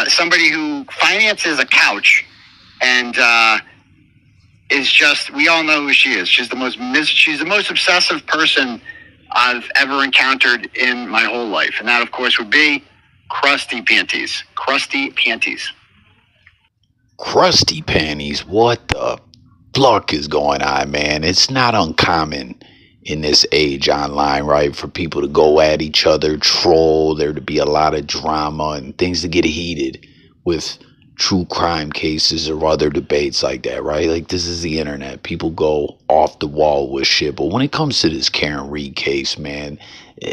somebody who finances a couch and is just, we all know who she is. She's the most obsessive person I've ever encountered in my whole life. And that, of course, would be Krusty Panties. Krusty Panties. Krusty Panties? What the fuck is going on, man? It's not uncommon in this age online, right, for people to go at each other, troll, there to be a lot of drama and things to get heated with true crime cases or other debates like that, right? Like, this is the internet. People go off the wall with shit. But when it comes to this Karen Reed case, man,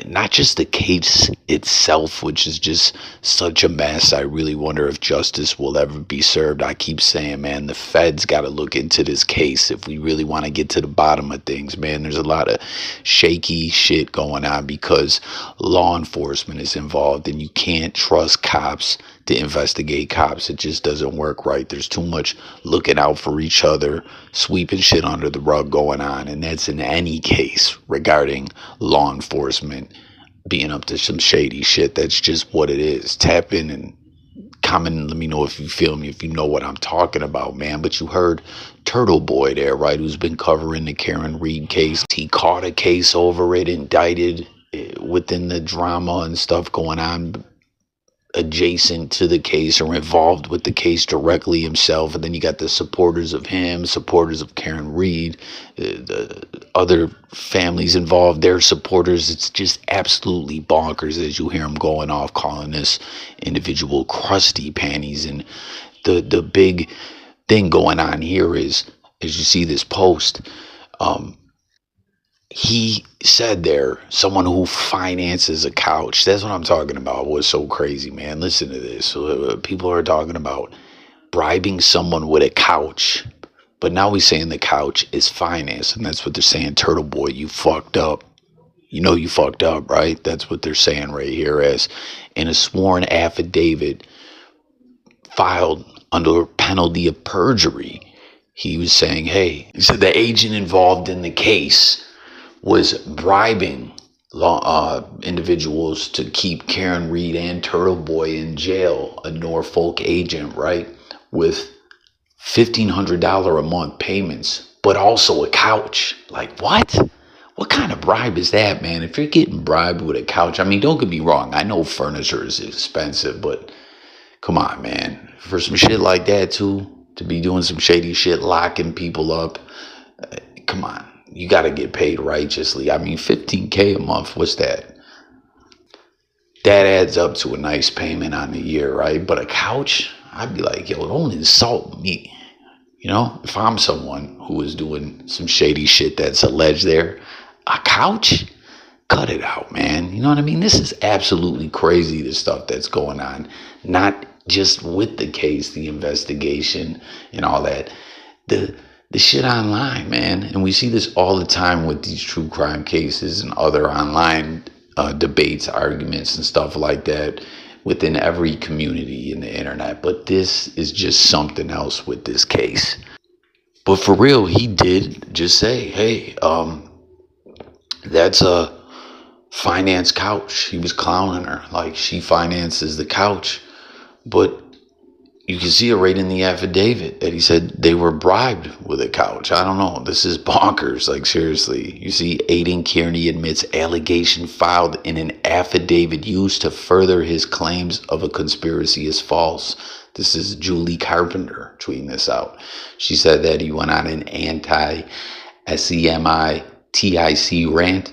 not just the case itself, which is just such a mess. I really wonder if justice will ever be served. I keep saying, man, the feds got to look into this case if we really want to get to the bottom of things, man. There's a lot of shaky shit going on because law enforcement is involved and you can't trust cops to investigate cops. It just doesn't work right. There's too much looking out for each other, sweeping shit under the rug going on. And that's in any case regarding law enforcement being up to some shady shit. That's just what it is. Tap in and comment and let me know if you feel me, if you know what I'm talking about, man. But you heard Turtleboy there, right, who's been covering the Karen Reed case. He caught a case over it, indicted within the drama and stuff going on adjacent to the case or involved with the case directly himself. And then you got the supporters of him, supporters of Karen Reed, the other families involved, their supporters. It's just absolutely bonkers as you hear him going off calling this individual Krusty Panties. And the big thing going on here is, as you see this post, he said there, someone who finances a couch. That's what I'm talking about. What's so crazy, man? Listen to this. People are talking about bribing someone with a couch. But now he's saying the couch is financed. And that's what they're saying. Turtleboy, you fucked up. You know you fucked up, right? That's what they're saying right here. As in a sworn affidavit filed under penalty of perjury, he was saying, hey, he said the agent involved in the case was bribing individuals to keep Karen Reed and Turtleboy in jail, a Norfolk agent, right, with $1,500 a month payments, but also a couch. Like, what? What kind of bribe is that, man? If you're getting bribed with a couch, I mean, don't get me wrong. I know furniture is expensive, but come on, man. For some shit like that, too, to be doing some shady shit, locking people up, come on. You got to get paid righteously. I mean, $15K a month, what's that? That adds up to a nice payment on the year, right? But a couch, I'd be like, yo, don't insult me. You know, if I'm someone who is doing some shady shit that's alleged there, a couch? Cut it out, man. You know what I mean? This is absolutely crazy, the stuff that's going on. Not just with the case, the investigation and all that. The shit online, man. And we see this all the time with these true crime cases and other online debates, arguments and stuff like that within every community in the internet. But this is just something else with this case. But for real, he did just say, hey, that's a finance couch. He was clowning her like she finances the couch. But you can see it right in the affidavit that he said they were bribed with a couch. I don't know. This is bonkers. Like, seriously. You see, Aiden Kearney admits allegation filed in an affidavit used to further his claims of a conspiracy is false. This is Julie Carpenter tweeting this out. She said that he went on an anti-SEMI-TIC rant.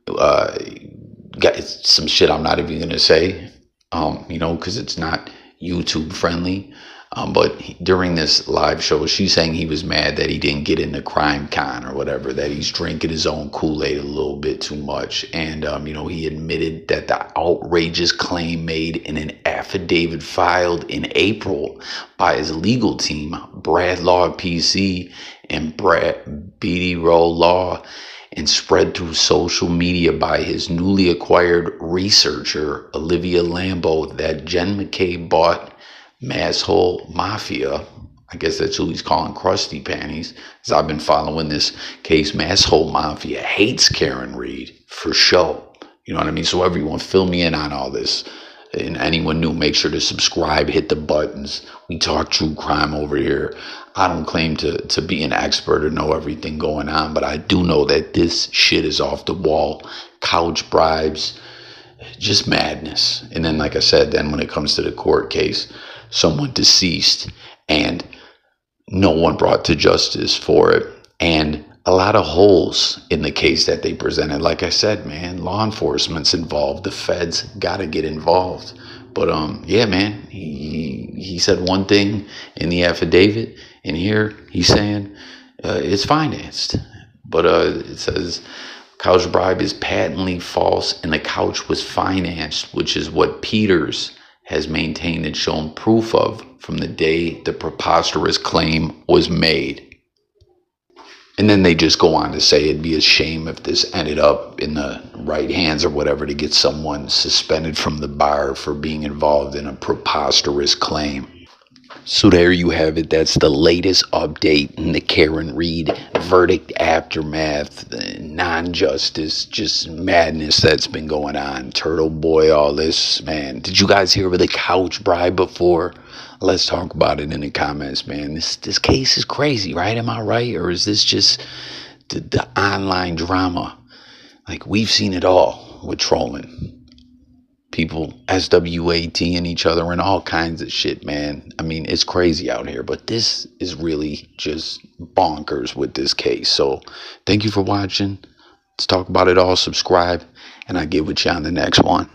Got some shit I'm not even going to say, because it's not YouTube friendly. But during this live show, she's saying he was mad that he didn't get into Crime Con or whatever, that he's drinking his own Kool-Aid a little bit too much. And, he admitted that the outrageous claim made in an affidavit filed in April by his legal team, Brad Law PC and Brad Beatty Roll Law, and spread through social media by his newly acquired researcher, Olivia Lambo, that Jen McKay bought Masshole Mafia. I guess that's who he's calling Krusty Panties. As I've been following this case, Masshole Mafia hates Karen Reed for show. You know what I mean? So everyone fill me in on all this. And anyone new, make sure to subscribe, hit the buttons. We talk true crime over here. I don't claim to be an expert or know everything going on, but I do know that this shit is off the wall. Couch bribes, just madness. And then, like I said, then when it comes to the court case, someone deceased and no one brought to justice for it. And a lot of holes in the case that they presented. Like I said, man, law enforcement's involved. The feds got to get involved. But yeah, man, he said one thing in the affidavit, and here he's saying it's financed. But it says couch bribe is patently false, and the couch was financed, which is what Peters has maintained and shown proof of from the day the preposterous claim was made. And then they just go on to say it'd be a shame if this ended up in the right hands or whatever to get someone suspended from the bar for being involved in a preposterous claim. So there you have it. That's the latest update in the Karen Reed verdict aftermath, non-justice, just madness that's been going on. Turtleboy, all this, man. Did you guys hear of the couch bribe before? Let's talk about it in the comments, man. This case is crazy, right? Am I right? Or is this just the online drama? Like, we've seen it all with trolling. People SWATing each other and all kinds of shit, man. I mean, it's crazy out here, but this is really just bonkers with this case. So thank you for watching. Let's talk about it all. Subscribe, and I'll get with you on the next one.